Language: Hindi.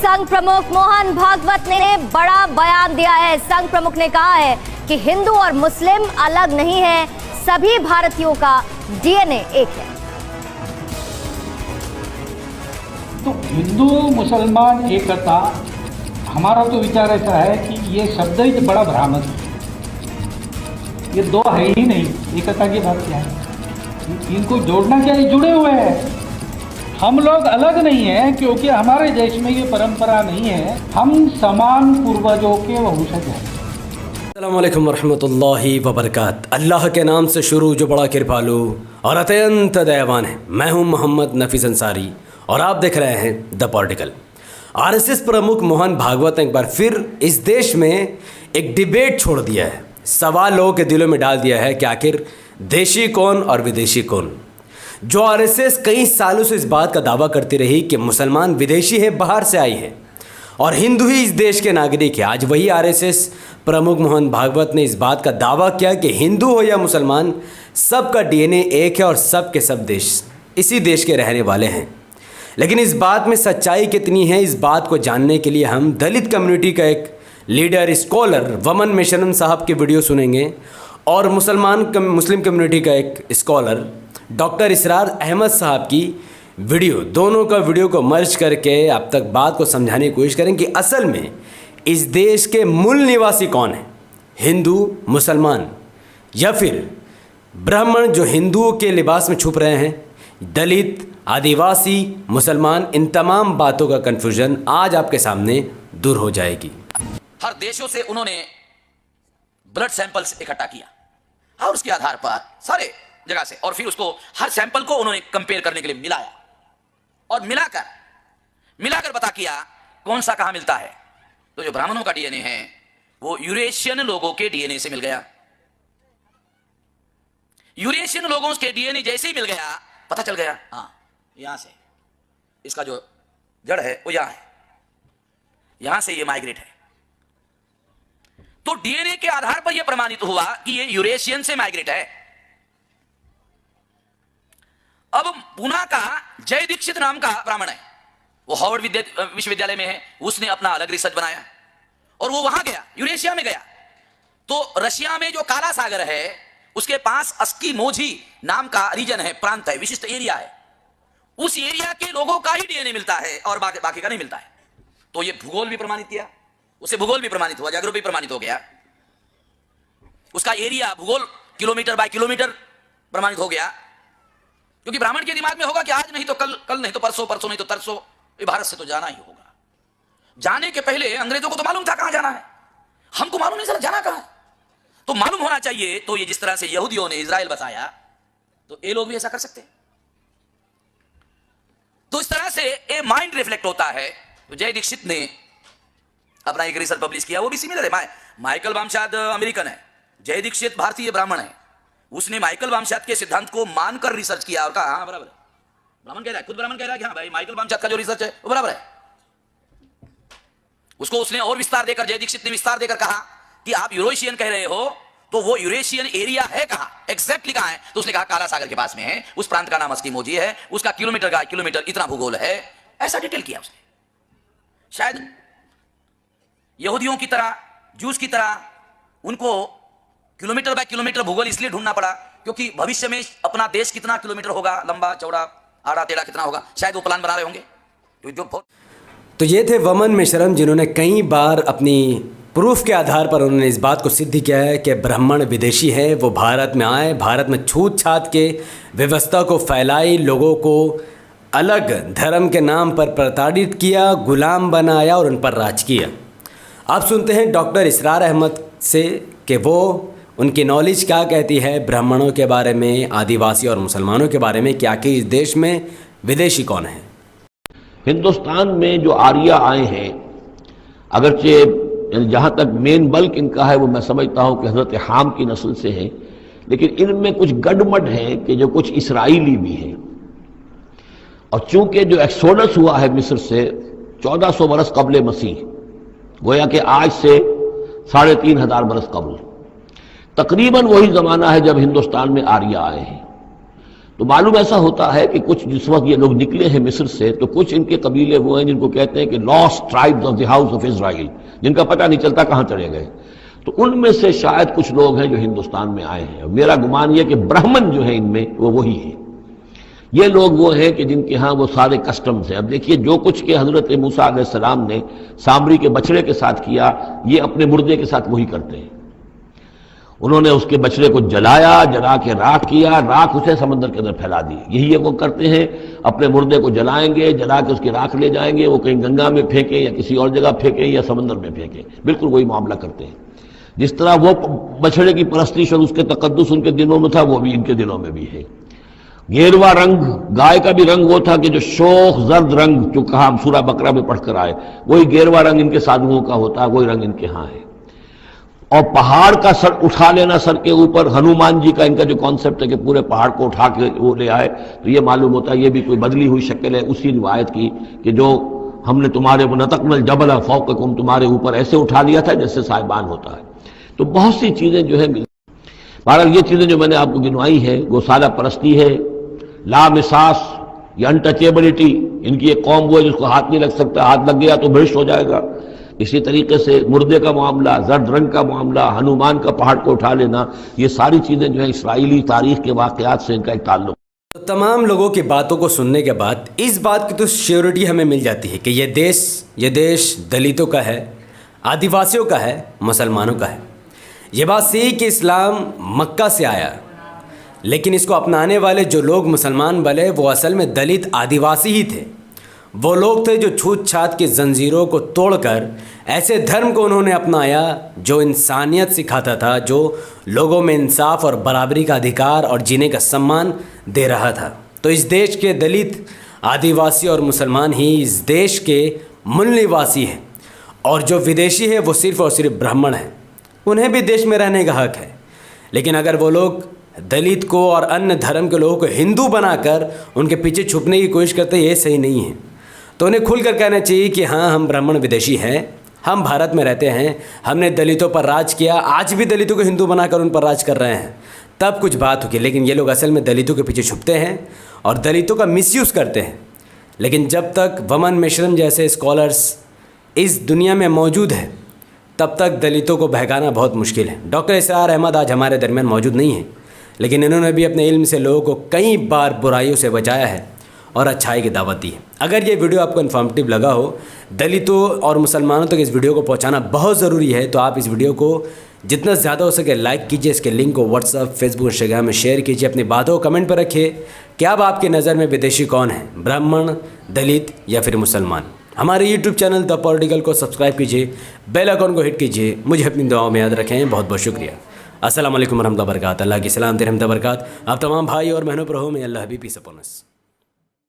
संघ प्रमुख मोहन भागवत ने बड़ा बयान दिया है। संघ प्रमुख ने कहा है कि हिंदू और मुस्लिम अलग नहीं है, सभी भारतीयों का डीएनए एक है। तो हिंदू मुसलमान एकता, हमारा तो विचार ऐसा है कि ये शब्द ही तो बड़ा भ्रामक है। ये दो है ही नहीं, एकता की बात क्या है? इनको जोड़ना क्या है? जुड़े हुए हैं। हम लोग अलग नहीं हैं क्योंकि हमारे देश में ये परंपरा नहीं है। हम समान पूर्वजों के वंशज हैं। अस्सलामु अलैकुम वरहमतुल्लाहि वबरकातुहू। अल्लाह के नाम से शुरू जो बड़ा कृपालु और अत्यंत दयावान है। मैं हूं मोहम्मद नफीस अंसारी और आप देख रहे हैं द पॉलिटिकल। आरएसएस प्रमुख मोहन भागवत ने एक बार फिर इस देश में एक डिबेट छोड़ दिया है। सवाल लोगों के दिलों में डाल दिया है कि आखिर देशी कौन और विदेशी कौन। जो आरएसएस कई सालों से इस बात का दावा करती रही कि मुसलमान विदेशी है, बाहर से आई है, और हिंदू ही इस देश के नागरिक है, आज वही आरएसएस प्रमुख मोहन भागवत ने इस बात का दावा किया कि हिंदू हो या मुसलमान, सबका डीएनए एक है और सब के सब देश इसी देश के रहने वाले हैं। लेकिन इस बात में सच्चाई कितनी है, इस बात को जानने के लिए हम दलित कम्युनिटी का एक लीडर स्कॉलर वमन मिश्रम साहब की वीडियो सुनेंगे और मुस्लिम कम्युनिटी का एक स्कॉलर डॉक्टर इसरार अहमद साहब की वीडियो, दोनों का वीडियो को मर्ज करके आप तक बात को समझाने की कोशिश करें कि असल में इस देश के मूल निवासी कौन है, हिंदू मुसलमान या फिर ब्राह्मण जो हिंदुओं के लिबास में छुप रहे हैं, दलित आदिवासी मुसलमान। इन तमाम बातों का कन्फ्यूजन आज आपके सामने दूर हो जाएगी। हर देशों से उन्होंने ब्लड सैंपल्स इकट्ठा किया और उसके आधार पर सारे जगह से, और फिर उसको हर सैंपल को उन्होंने कंपेयर करने के लिए मिलाया और मिलाकर पता किया कौन सा कहां मिलता है। तो जो ब्राह्मणों का डीएनए है वो यूरेशियन लोगों के डीएनए से मिल गया। यूरेशियन लोगों के डीएनए जैसे ही मिल गया, पता चल गया हाँ यहां से इसका जो जड़ है वो यहां है, यहां से ये माइग्रेट है। तो डीएनए के आधार पर यह प्रमाणित हुआ कि ये यूरेशियन से माइग्रेट है। अब पुणे का जय दीक्षित नाम का ब्राह्मण है, वो हार्वर्ड विश्वविद्यालय में है, उसने अपना अलग रिसर्च बनाया और वो वहां गया, यूरेशिया में गया। तो रशिया में जो काला सागर है उसके पास अस्कीमोझी नाम का रीजन है, प्रांत है, विशिष्ट एरिया है। उस एरिया के लोगों का ही डीएनए मिलता है और बाकी का नहीं मिलता है। तो ये भूगोल भी प्रमाणित किया, उसे भूगोल भी प्रमाणित हुआ, ज्योग्राफी प्रमाणित हो गया, उसका एरिया भूगोल किलोमीटर बाय किलोमीटर प्रमाणित हो गया। क्योंकि ब्राह्मण के दिमाग में होगा कि आज नहीं तो कल नहीं तो परसों, परसों नहीं तो तरसों ये भारत से तो जाना ही होगा। जाने के पहले अंग्रेजों को तो मालूम था कहां जाना है, हमको मालूम नहीं, सर जाना कहां है, तो मालूम होना चाहिए। तो ये जिस तरह से यहूदियों ने इजराइल बताया तो ये लोग भी ऐसा कर सकते हैं। तो इस तरह से ये माइंड रिफ्लेक्ट होता है। तो जय दीक्षित ने अपना एक रिसर्च पब्लिश किया, वो भी सिमिलर है। माइकल बामशाद अमेरिकन है, जय दीक्षित भारतीय ब्राह्मण है। उसने माइकल बामशाद के सिद्धांत को मानकर रिसर्च किया और कहा हाँ बराबर है। ब्राह्मण कह रहा है, खुद ब्राह्मण कह रहा है कि हाँ भाई माइकल बामशाद का जो रिसर्च है वो बराबर है। उसको उसने और विस्तार देकर, जय दीक्षित ने विस्तार देकर कहा कि आप यूरेशियन कह रहे हो तो वो यूरेशियन एरिया है कहां, एग्जैक्टली कहां है? तो उसने कहा काला सागर के पास में है, उस प्रांत का नाम अस्कीमोझी है, उसका किलोमीटर इतना भूगोल है, ऐसा डिटेल किया उसने। शायद यहूदियों की तरह, जूस की तरह उनको किलोमीटर बाय किलोमीटर भूगोल इसलिए ढूंढना पड़ा क्योंकि भविष्य में अपना देश कितना किलोमीटर होगा, लंबा चौड़ा आड़ा टेढ़ा कितना होगा, शायद वो प्लान बना रहे होंगे। तो ये थे वमन मिश्रम, जिन्होंने कई बार अपनी प्रूफ के आधार पर उन्होंने इस बात को सिद्ध किया है कि ब्राह्मण विदेशी है, वो भारत में आए, भारत में छूत छात के व्यवस्था को फैलाई, लोगों को अलग धर्म के नाम पर प्रताड़ित किया, गुलाम बनाया और उन पर राज किया। आप सुनते हैं डॉक्टर इसरार अहमद से कि वो उनकी नॉलेज क्या कहती है ब्राह्मणों के बारे में, आदिवासी और मुसलमानों के बारे में, क्या कि इस देश में विदेशी कौन है। हिंदुस्तान में जो आर्य आए हैं, अगरचे जहां तक मेन बल्क इनका है वो मैं समझता हूं कि हजरत हाम की नस्ल से है, लेकिन इनमें कुछ गड़मड़ है कि जो कुछ इसराइली भी हैं। और चूंकि जो एक्सोडस हुआ है मिस्र से 1400 बरस कबल मसीह, गोया कि आज से 3500 बरस कबल, तकरीबन वही जमाना है जब हिंदुस्तान में आर्य आए हैं। तो मालूम ऐसा होता है कि कुछ जिस वक्त ये लोग निकले हैं मिस्र से, तो कुछ इनके कबीले वो हैं जिनको कहते हैं कि lost tribes of the house of Israel, जिनका पता नहीं चलता कहां चले गए। तो उनमें से शायद कुछ लोग हैं जो हिंदुस्तान में आए हैं। मेरा गुमान यह कि ब्राह्मण जो है इनमें वो वही है। ये लोग वो हैं कि जिनके यहाँ वो सारे कस्टम्स हैं। अब देखिए, जो कुछ के हजरत मूसा अलैहिस्सलाम ने सामरी के बछड़े के साथ किया, ये अपने मुर्दे के साथ वही करते हैं। उन्होंने उसके बछड़े को जलाया, जला के राख किया, राख उसे समंदर के अंदर फैला दी। यही ये वो करते हैं, अपने मुर्दे को जलाएंगे, जला के उसकी राख ले जाएंगे, वो कहीं गंगा में फेंकें या किसी और जगह फेंकें या समंदर में फेंकें। बिल्कुल वही मामला करते हैं। जिस तरह वो बछड़े की परस्तिश और उसके तकद्दुस उनके दिनों में था, वो भी इनके दिनों में भी है। गेरवा रंग, गाय का भी रंग वो था कि जो शोख जर्द रंग, जो कहा हम सूरा बकरा में पढ़कर आए, वही गेरवा रंग इनके साधुओं का होता है, वही रंग इनके यहाँ है। और पहाड़ का सर उठा लेना सर के ऊपर, हनुमान जी का इनका जो कॉन्सेप्ट है कि पूरे पहाड़ को उठा के वो ले आए, तो ये मालूम होता है ये भी कोई बदली हुई शक्ल है उसी रिवायत की कि जो हमने तुम्हारे नतकनल जबल फौककुम, तुम्हारे ऊपर ऐसे उठा लिया था जैसे साहिबान होता है। तो बहुत सी चीजें जो है बहरहाल ये चीजें जो मैंने आपको गिनवाई है, गोशाला परस्ती है, लामिसास, ये अनटचेबिलिटी, इनकी एक कौम वो है जिसको हाथ नहीं लग सकता, हाथ लग गया तो भ्रष्ट हो जाएगा। इसी तरीके से मुर्दे का मामला, जर्द रंग का मामला, हनुमान का पहाड़ को उठा लेना, ये सारी चीजें जो है इसराइली तारीख के वाकयात से इनका एक ताल्लुक। तो तमाम लोगों की बातों को सुनने के बाद इस बात की तो श्योरिटी हमें मिल जाती है कि ये देश दलितों का है, आदिवासियों का है, मुसलमानों का है। ये बात सही कि इस्लाम मक्का से आया, लेकिन इसको अपनाने वाले जो लोग मुसलमान बने वो असल में दलित आदिवासी ही थे। वो लोग थे जो छूत छात की जंजीरों को तोड़कर ऐसे धर्म को उन्होंने अपनाया जो इंसानियत सिखाता था, जो लोगों में इंसाफ और बराबरी का अधिकार और जीने का सम्मान दे रहा था। तो इस देश के दलित, आदिवासी और मुसलमान ही इस देश के मूल निवासी हैं, और जो विदेशी है वो सिर्फ़ और सिर्फ ब्राह्मण हैं। उन्हें भी देश में रहने का हक है, लेकिन अगर वो लोग दलित को और अन्य धर्म के लोगों को हिंदू बनाकर उनके पीछे छुपने की कोशिश करते हैं, ये सही नहीं है। तो उन्हें खुलकर कहना चाहिए कि हाँ, हम ब्राह्मण विदेशी हैं, हम भारत में रहते हैं, हमने दलितों पर राज किया, आज भी दलितों को हिंदू बनाकर उन पर राज कर रहे हैं, तब कुछ बात होगी। लेकिन ये लोग असल में दलितों के पीछे छुपते हैं और दलितों का मिसयूज़ करते हैं। लेकिन जब तक वमन मिश्रम जैसे स्कॉलर्स इस दुनिया में मौजूद है, तब तक दलितों को बहकाना बहुत मुश्किल है। डॉक्टर इसरार अहमद आज हमारे दरमियान मौजूद नहीं है, लेकिन इन्होंने भी अपने इल्म से लोगों को कई बार बुराइयों से बचाया है और अच्छाई की दावत दी है। अगर ये वीडियो आपको इन्फॉर्मेटिव लगा हो, दलितों और मुसलमानों तक इस वीडियो को पहुंचाना बहुत ज़रूरी है, तो आप इस वीडियो को जितना ज़्यादा हो सके लाइक कीजिए, इसके लिंक को व्हाट्सअप, फेसबुक, इंस्टाग्राम में शेयर कीजिए, अपनी बातों को कमेंट पर रखिए कि अब आपकी नज़र में विदेशी कौन है, ब्राह्मण, दलित या फिर मुसलमान। हमारे यूट्यूब चैनल द पॉलिटिकल को सब्सक्राइब कीजिए, बेल आइकन को हिट कीजिए। मुझे अपनी दुआओं में याद रखें। बहुत बहुत शुक्रिया। अस्सलाम वालेकुम रहमतुल्लाहि व बरकातहू। अल्लाह की सलामत रहमत बरकात आप तमाम भाई और बहनों पर हो। मैं अल्लाह हबीब पीस अपॉन अस।